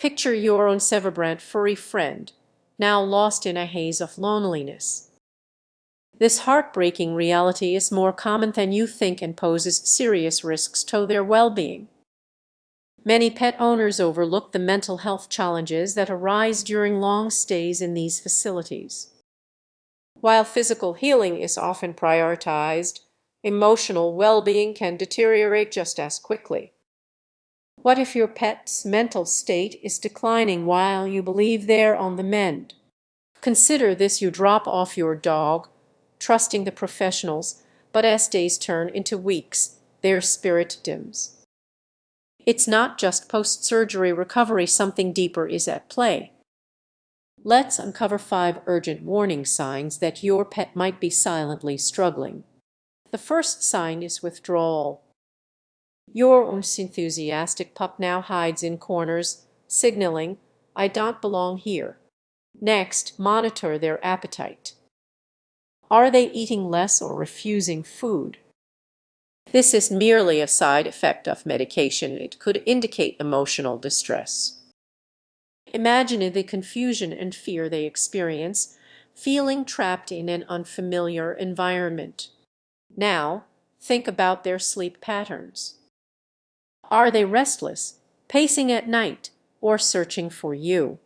Picture your own Severbrant furry friend, now lost in a haze of loneliness. This heartbreaking reality is more common than you think and poses serious risks to their well-being. Many pet owners overlook the mental health challenges that arise during long stays in these facilities. While physical healing is often prioritized, emotional well-being can deteriorate just as quickly. What if your pet's mental state is declining while you believe they're on the mend? Consider this: you drop off your dog, trusting the professionals, but as days turn into weeks, their spirit dims. It's not just post-surgery recovery, something deeper is at play. Let's uncover 5 urgent warning signs that your pet might be silently struggling. The first sign is withdrawal. Your once enthusiastic pup now hides in corners, signaling, "I don't belong here." Next, monitor their appetite. Are they eating less or refusing food? This is merely a side effect of medication. It could indicate emotional distress. Imagine the confusion and fear they experience, feeling trapped in an unfamiliar environment. Now, think about their sleep patterns. Are they restless, pacing at night, or searching for you?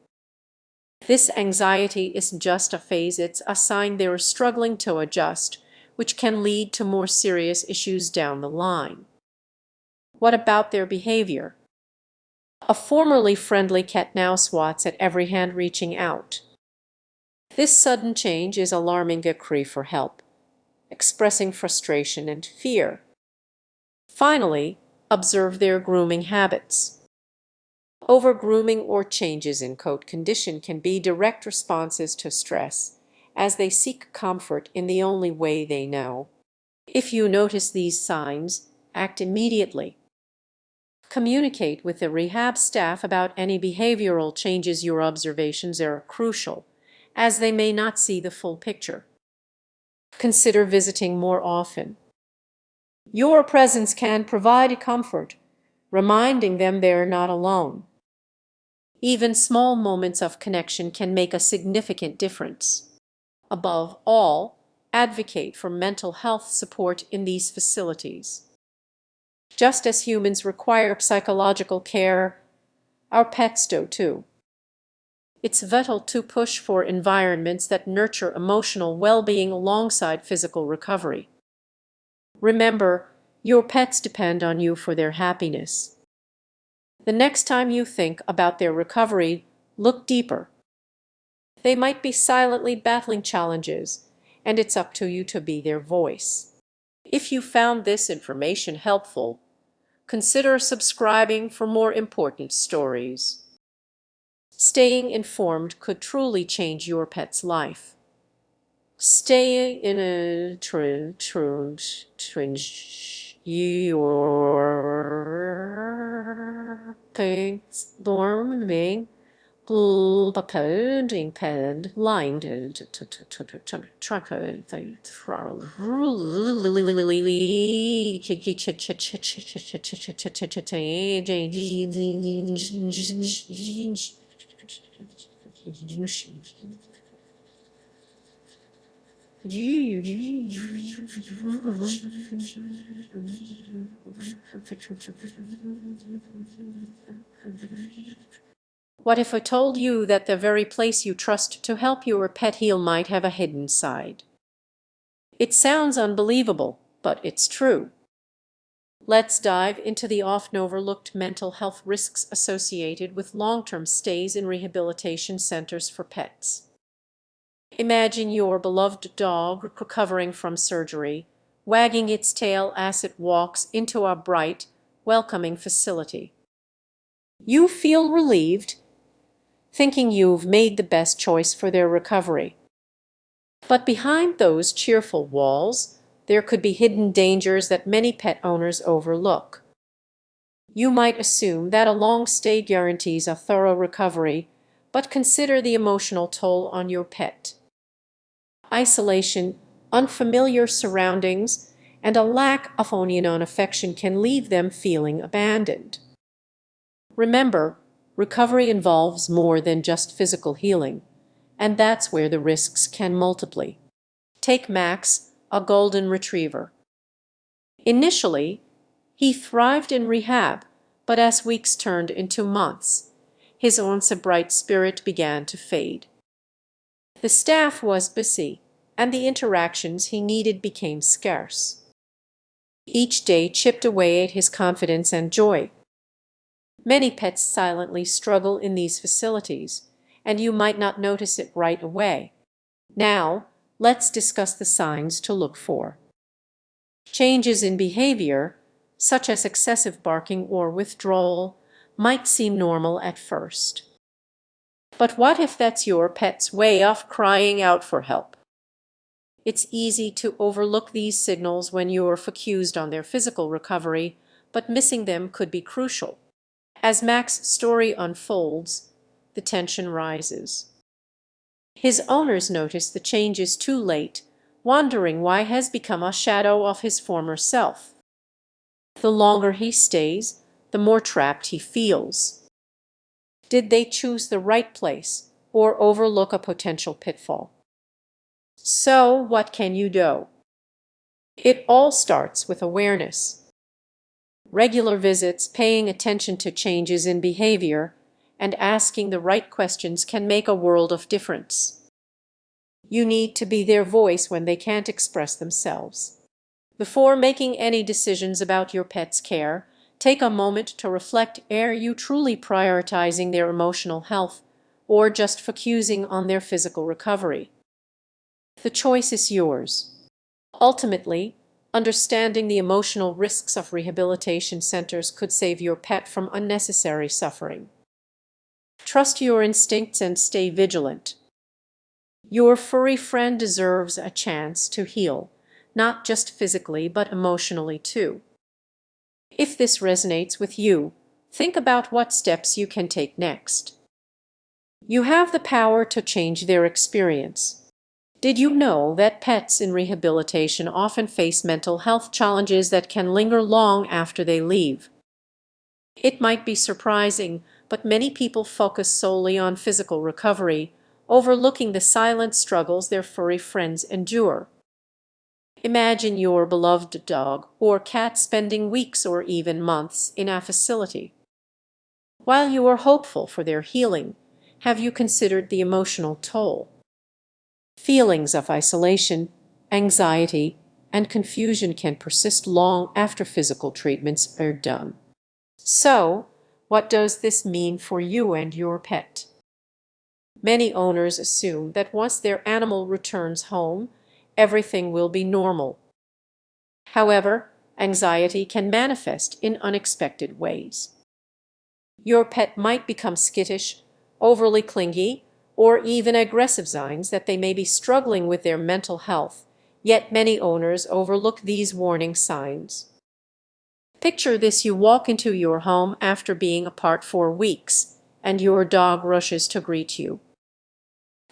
This anxiety isn't just a phase, it's a sign they're struggling to adjust, which can lead to more serious issues down the line. What about their behavior? A formerly friendly cat now swats at every hand, reaching out. This sudden change is alarming. A cry for help, expressing frustration and fear. Finally, observe their grooming habits. Over-grooming or changes in coat condition can be direct responses to stress, as they seek comfort in the only way they know. If you notice these signs, act immediately. Communicate with the rehab staff about any behavioral changes. Your observations are crucial, as they may not see the full picture. Consider visiting more often. Your presence can provide comfort, reminding them they're not alone. Even small moments of connection can make a significant difference. Above all, advocate for mental health support in these facilities. Just as humans require psychological care, our pets do too. It's vital to push for environments that nurture emotional well-being alongside physical recovery. Remember, your pets depend on you for their happiness. The next time you think about their recovery, look deeper. They might be silently battling challenges, and it's up to you to be their voice. If you found this information helpful, consider subscribing for more important stories. Staying informed could truly change your pet's life. Stay in a your things dorming doing pen line truck What if I told you that the very place you trust to help your pet heal might have a hidden side? It sounds unbelievable, but it's true. Let's dive into the often overlooked mental health risks associated with long-term stays in rehabilitation centers for pets. Imagine your beloved dog recovering from surgery, wagging its tail as it walks into a bright, welcoming facility. You feel relieved, thinking you've made the best choice for their recovery. But behind those cheerful walls, there could be hidden dangers that many pet owners overlook. You might assume that a long stay guarantees a thorough recovery, but consider the emotional toll on your pet. Isolation, unfamiliar surroundings, and a lack of affection can leave them feeling abandoned. Remember, recovery involves more than just physical healing, and that's where the risks can multiply. Take Max, a golden retriever. Initially, he thrived in rehab, but as weeks turned into months, his once bright spirit began to fade. The staff was busy, and the interactions he needed became scarce. Each day chipped away at his confidence and joy. Many pets silently struggle in these facilities, and you might not notice it right away. Now, let's discuss the signs to look for. Changes in behavior, such as excessive barking or withdrawal, might seem normal at first. But what if that's your pet's way of crying out for help? It's easy to overlook these signals when you're focused on their physical recovery, but missing them could be crucial. As Max's story unfolds, the tension rises. His owners notice the changes too late, wondering why he has become a shadow of his former self. The longer he stays, the more trapped he feels. Did they choose the right place or overlook a potential pitfall? So, what can you do? It all starts with awareness. Regular visits, paying attention to changes in behavior, and asking the right questions can make a world of difference. You need to be their voice when they can't express themselves. Before making any decisions about your pet's care, take a moment to reflect: are you truly prioritizing their emotional health or just focusing on their physical recovery? The choice is yours. Ultimately, understanding the emotional risks of rehabilitation centers could save your pet from unnecessary suffering. Trust your instincts and stay vigilant. Your furry friend deserves a chance to heal, not just physically but emotionally too. If this resonates with you, think about what steps you can take next. You have the power to change their experience. Did you know that pets in rehabilitation often face mental health challenges that can linger long after they leave? It might be surprising, but many people focus solely on physical recovery, overlooking the silent struggles their furry friends endure. Imagine your beloved dog or cat spending weeks or even months in a facility. While you are hopeful for their healing, have you considered the emotional toll? Feelings of isolation, anxiety, and confusion can persist long after physical treatments are done. So, what does this mean for you and your pet? Many owners assume that once their animal returns home, everything will be normal. However, anxiety can manifest in unexpected ways. Your pet might become skittish, overly clingy, or even aggressive, signs that they may be struggling with their mental health, yet many owners overlook these warning signs. Picture this: you walk into your home after being apart for weeks, and your dog rushes to greet you.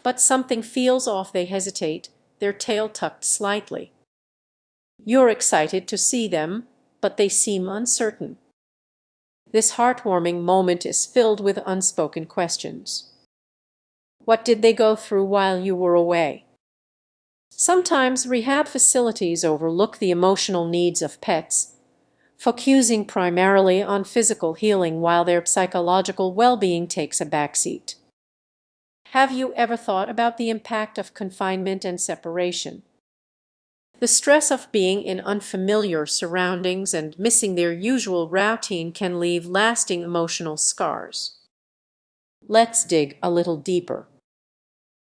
But something feels off. They hesitate, their tail tucked slightly. You're excited to see them, but they seem uncertain. This heartwarming moment is filled with unspoken questions. What did they go through while you were away? Sometimes rehab facilities overlook the emotional needs of pets, focusing primarily on physical healing while their psychological well-being takes a backseat. Have you ever thought about the impact of confinement and separation? The stress of being in unfamiliar surroundings and missing their usual routine can leave lasting emotional scars. Let's dig a little deeper.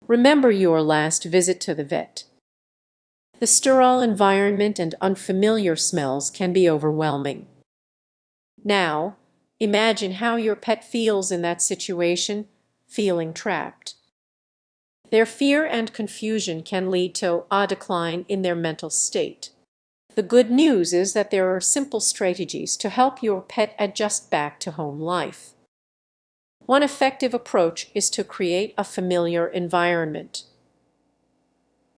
Remember your last visit to the vet. The sterile environment and unfamiliar smells can be overwhelming. Now, imagine how your pet feels in that situation, feeling trapped. Their fear and confusion can lead to a decline in their mental state. The good news is that there are simple strategies to help your pet adjust back to home life. One effective approach is to create a familiar environment.